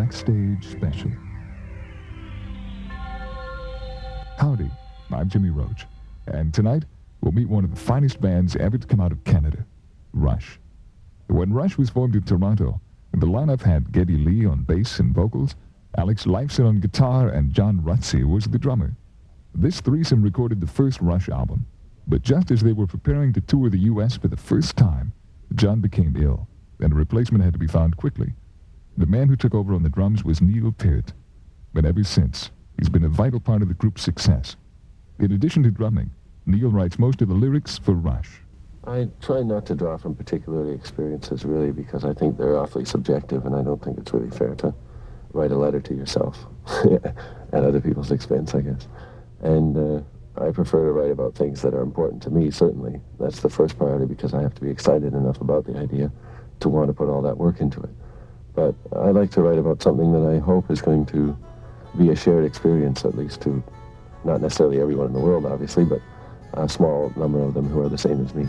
Backstage Special. Howdy, I'm Jimmy Roach, and tonight we'll meet one of the finest bands ever to come out of Canada, Rush. When Rush was formed in Toronto, the lineup had Geddy Lee on bass and vocals, Alex Lifeson on guitar, and John Rutsey was the drummer. This threesome recorded the first Rush album, but just as they were preparing to tour the U.S. for the first time, John became ill, and a replacement had to be found quickly. The man who took over on the drums was Neil Peart, and ever since, he's been a vital part of the group's success. In addition to drumming, Neil writes most of the lyrics for Rush. I try not to draw from particular experiences, really, because I think they're awfully subjective, and I don't think it's really fair to write a letter to yourself at other people's expense, I guess. And I prefer to write about things that are important to me, certainly. That's the first priority, because I have to be excited enough about the idea to want to put all that work into it. But I like to write about something that I hope is going to be a shared experience, at least to not necessarily everyone in the world, obviously, but a small number of them who are the same as me.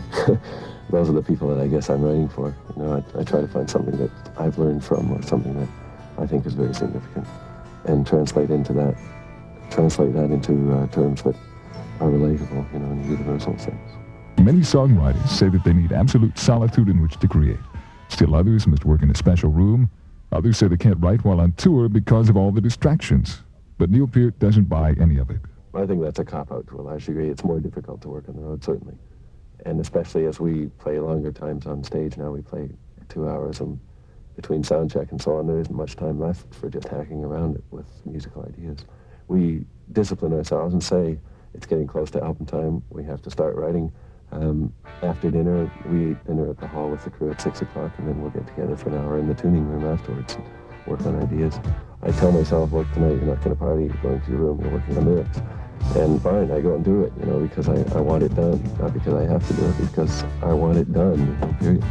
Those are the people that I guess I'm writing for. You know, I try to find something that I've learned from, or something that I think is very significant, and translate that into terms that are relatable, you know, in a universal sense. Many songwriters say that they need absolute solitude in which to create. Still others must work in a special room. Others say they can't write while on tour because of all the distractions. But Neil Peart doesn't buy any of it. I think that's a cop-out to a large degree. It's more difficult to work on the road, certainly. And especially as we play longer times on stage now, we play 2 hours, and between sound check and so on, there isn't much time left for just hacking around it with musical ideas. We discipline ourselves and say, it's getting close to album time, we have to start writing. After dinner, we eat dinner at the hall with the crew at 6 o'clock, and then we'll get together for an hour in the tuning room afterwards and work on ideas. I tell myself, look, tonight you're not going to party, you're going to your room, you're working on lyrics. And fine, I go and do it, you know, because I want it done, not because I have to do it, because I want it done, you know, period.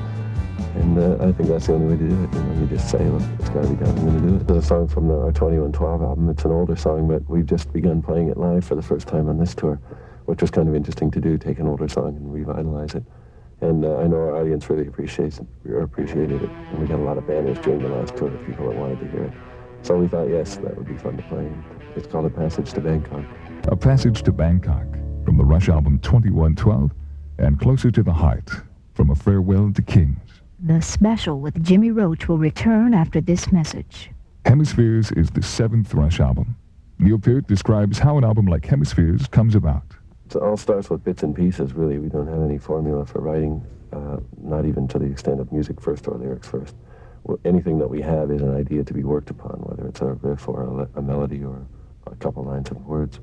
And I think that's the only way to do it, you know, you just say, look, it's got to be done, I'm going to do it. There's a song from our 2112 album, it's an older song, but we've just begun playing it live for the first time on this tour, which was kind of interesting to do, take an older song and revitalize it. And I know our audience really appreciated it, and we got a lot of banners during the last tour of people that wanted to hear it. So we thought, yes, that would be fun to play. It's called A Passage to Bangkok. A Passage to Bangkok, from the Rush album 2112, and Closer to the Heart, from A Farewell to Kings. The special with Jimmy Roach will return after this message. Hemispheres is the 7th Rush album. Neil Peart describes how an album like Hemispheres comes about. It all starts with bits and pieces, really. We don't have any formula for writing, not even to the extent of music first or lyrics first. Anything that we have is an idea to be worked upon, whether it's a riff or a melody or a couple lines of words.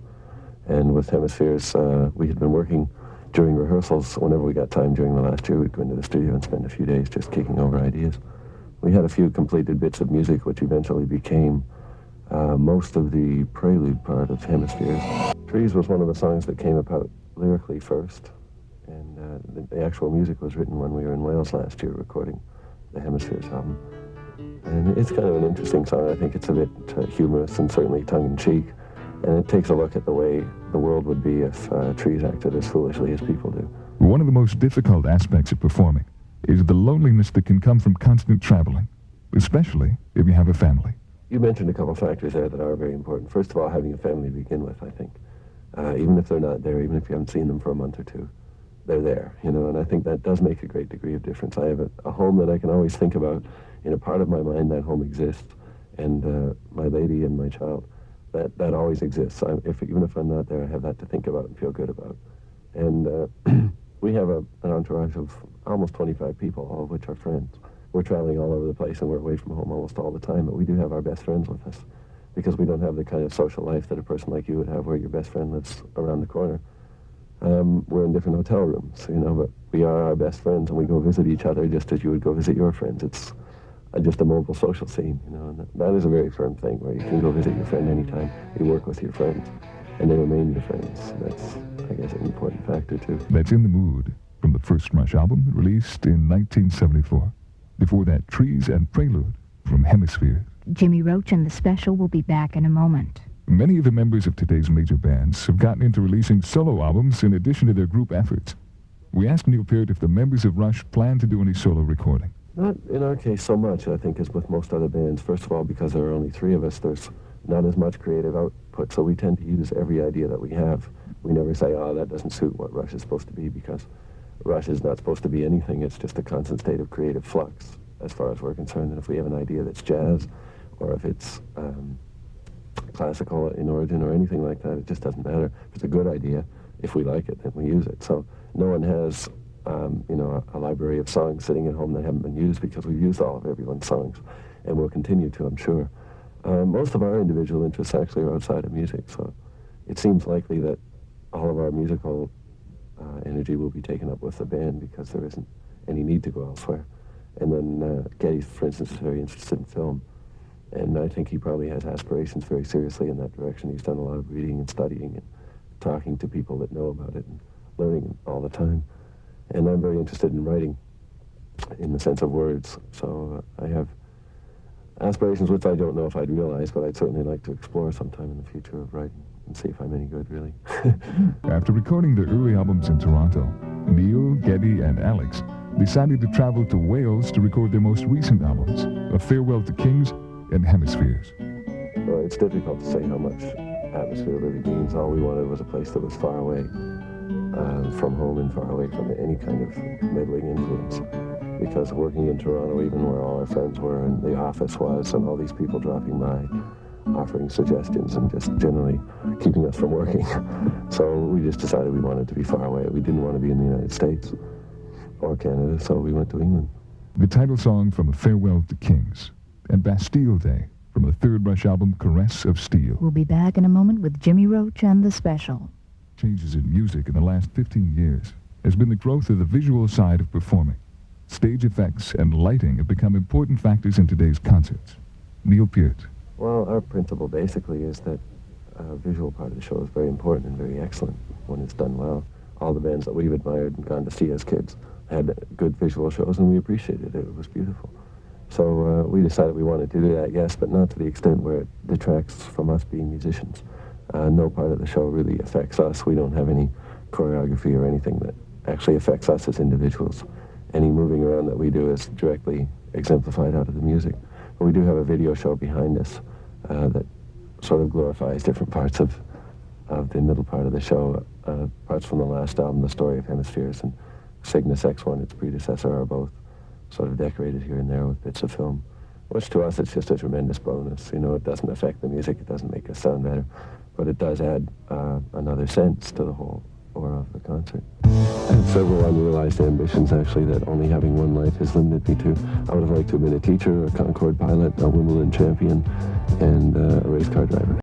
And with Hemispheres, we had been working during rehearsals. Whenever we got time during the last year, we'd go into the studio and spend a few days just kicking over ideas. We had a few completed bits of music, which eventually became most of the prelude part of Hemispheres. Trees was one of the songs that came about lyrically first, and the actual music was written when we were in Wales last year recording the Hemispheres album. And it's kind of an interesting song. I think it's a bit humorous and certainly tongue-in-cheek, and it takes a look at the way the world would be if trees acted as foolishly as people do. One of the most difficult aspects of performing is the loneliness that can come from constant traveling, especially if you have a family. You mentioned a couple factors there that are very important. First of all, having a family to begin with, I think. Even if they're not there, even if you haven't seen them for a month or two, they're there, you know, and I think that does make a great degree of difference. I have a home that I can always think about. In a part of my mind, that home exists, and my lady and my child, that always exists. Even if I'm not there, I have that to think about and feel good about. And we have an entourage of almost 25 people, all of which are friends. We're traveling all over the place, and we're away from home almost all the time, but we do have our best friends with us, because we don't have the kind of social life that a person like you would have, where your best friend lives around the corner. We're in different hotel rooms, you know, but we are our best friends, and we go visit each other just as you would go visit your friends. It's just a mobile social scene, you know, and that is a very firm thing, where you can go visit your friend anytime. You work with your friends, and they remain your friends. That's, I guess, an important factor, too. That's In the Mood, from the first Rush album, released in 1974. Before that, Trees and Prelude, from Hemispheres. Jimmy Roach and the special will be back in a moment. Many of the members of today's major bands have gotten into releasing solo albums in addition to their group efforts. We asked Neil Peart if the members of Rush plan to do any solo recording. Not in our case so much, I think, as with most other bands. First of all, because there are only three of us, there's not as much creative output, so we tend to use every idea that we have. We never say, oh, that doesn't suit what Rush is supposed to be, because Rush is not supposed to be anything. It's just a constant state of creative flux, as far as we're concerned. And if we have an idea that's jazz, or if it's classical in origin or anything like that, it just doesn't matter. If it's a good idea, if we like it, then we use it. So no one has a library of songs sitting at home that haven't been used, because we've used all of everyone's songs, and we'll continue to, I'm sure. Most of our individual interests actually are outside of music, so it seems likely that all of our musical energy will be taken up with the band, because there isn't any need to go elsewhere. And then Geddy, for instance, is very interested in film, and I think he probably has aspirations very seriously in that direction. He's done a lot of reading and studying and talking to people that know about it and learning all the time. And I'm very interested in writing in the sense of words, so I have aspirations which I don't know if I'd realize, but I'd certainly like to explore sometime in the future of writing and see if I'm any good, really. After recording their early albums in Toronto, Neil, Geddy, and Alex decided to travel to Wales to record their most recent albums, A Farewell to Kings and Hemispheres. Well, it's difficult to say how much atmosphere really means. All we wanted was a place that was far away from home and far away from any kind of meddling influence. Because working in Toronto, even where all our friends were and the office was, and all these people dropping by, offering suggestions and just generally keeping us from working. So we just decided we wanted to be far away. We didn't want to be in the United States or Canada, so we went to England. The title song from A Farewell to Kings, and Bastille Day from the third Rush album, Caress of Steel. We'll be back in a moment with Jimmy Roach and the special. Changes in music in the last 15 years has been the growth of the visual side of performing. Stage effects and lighting have become important factors in today's concerts. Neil Peart. Well, our principle basically is that visual part of the show is very important and very excellent when it's done well. All the bands that we've admired and gone to see as kids had good visual shows, and we appreciated it. It was beautiful. So we decided we wanted to do that, yes, but not to the extent where it detracts from us being musicians. No part of the show really affects us. We don't have any choreography or anything that actually affects us as individuals. Any moving around that we do is directly exemplified out of the music. But we do have a video show behind us that sort of glorifies different parts of the middle part of the show. Parts from the last album, The Story of Hemispheres, and Cygnus X1, its predecessor, are both sort of decorated here and there with bits of film, which to us it's just a tremendous bonus. You know, it doesn't affect the music, it doesn't make us sound better, but it does add another sense to the whole aura of the concert. I have several unrealized ambitions, actually, that only having one life has limited me to. I would have liked to have been a teacher, a Concorde pilot, a Wimbledon champion, and a race car driver.